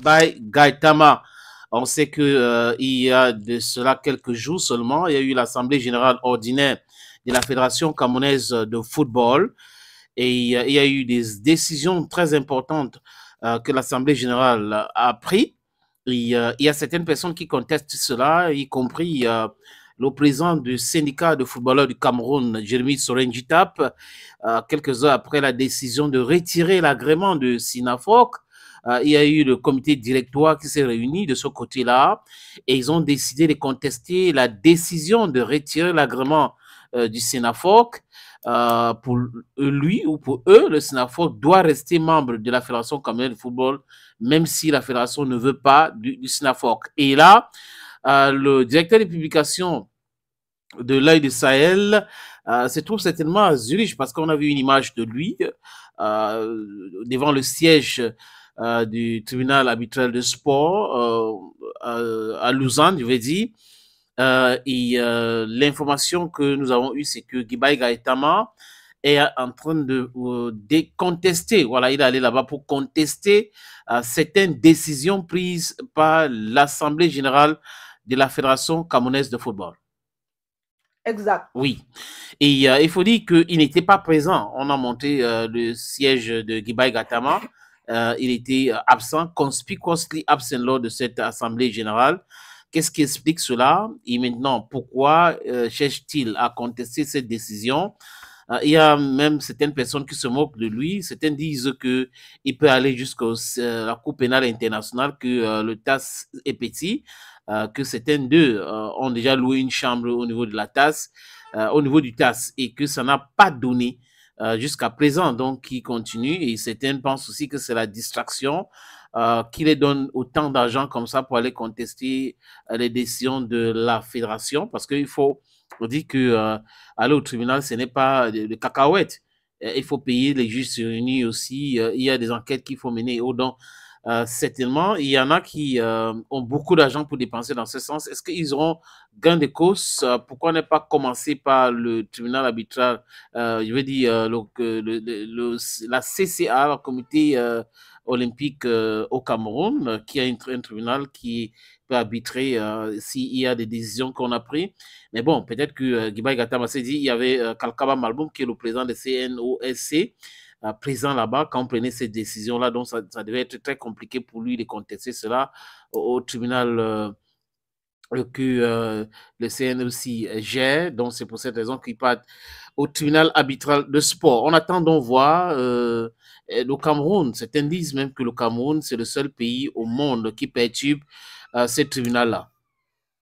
Gibai Gaitama. On sait que il y a de cela quelques jours seulement, il y a eu l'Assemblée générale ordinaire de la Fédération camerounaise de football et il y a eu des décisions très importantes que l'Assemblée générale a prises. Il y a certaines personnes qui contestent cela, y compris le président du syndicat de footballeurs du Cameroun, Jérémy Sorenjitap, quelques heures après la décision de retirer l'agrément de Sinafoc. Il y a eu le comité directoire qui s'est réuni de ce côté-là et ils ont décidé de contester la décision de retirer l'agrément du Sinafoc. Pour lui ou pour eux, le Sinafoc doit rester membre de la Fédération camerounaise de football, même si la fédération ne veut pas du Sinafoc. Et là, le directeur des publications de l'œil de Sahel se trouve certainement à Zurich parce qu'on a vu une image de lui devant le siège du tribunal arbitral de sport à Lausanne, je vais dire. L'information que nous avons eue, c'est que Gibai Gaitama est en train de contester. Voilà, il est allé là-bas pour contester certaines décisions prises par l'Assemblée générale de la Fédération camerounaise de football. Exact. Oui. Et il faut dire qu'il n'était pas présent. On a monté le siège de Gibai Gaitama. Il était absent, conspicuously absent lors de cette assemblée générale. Qu'est-ce qui explique cela? Et maintenant, pourquoi cherche-t-il à contester cette décision? Il y a même certaines personnes qui se moquent de lui. Certaines disent qu'il peut aller jusqu'à la Cour pénale internationale, que le TAS est petit, que certaines d'eux ont déjà loué une chambre au niveau de la TAS, au niveau du TAS, et que ça n'a pas donné jusqu'à présent. Donc, il continue et certains pensent aussi que c'est la distraction qui les donne autant d'argent comme ça pour aller contester les décisions de la fédération, parce qu'il faut dire que aller au tribunal, ce n'est pas de cacahuètes. Il faut payer les juges réunis aussi. Il y a des enquêtes qu'il faut mener. Donc, certainement, il y en a qui ont beaucoup d'argent pour dépenser dans ce sens. Est-ce qu'ils auront gain de cause? Pourquoi ne pas commencer par le tribunal arbitral, je veux dire la CCA, le comité olympique au Cameroun, qui a un tribunal qui peut arbitrer s'il y a des décisions qu'on a prises. Mais bon, peut-être que Gibai Gaitama s'est dit, il y avait Kalkaba Malboum, qui est le président de CNOSC, présent là-bas quand on prenait cette décision-là. Donc, ça devait être très compliqué pour lui de contester cela au tribunal que le CNOSC gère. Donc, c'est pour cette raison qu'il part au tribunal arbitral de sport. On attend donc voir le Cameroun. Certains disent même que le Cameroun, c'est le seul pays au monde qui perturbe ce tribunal-là.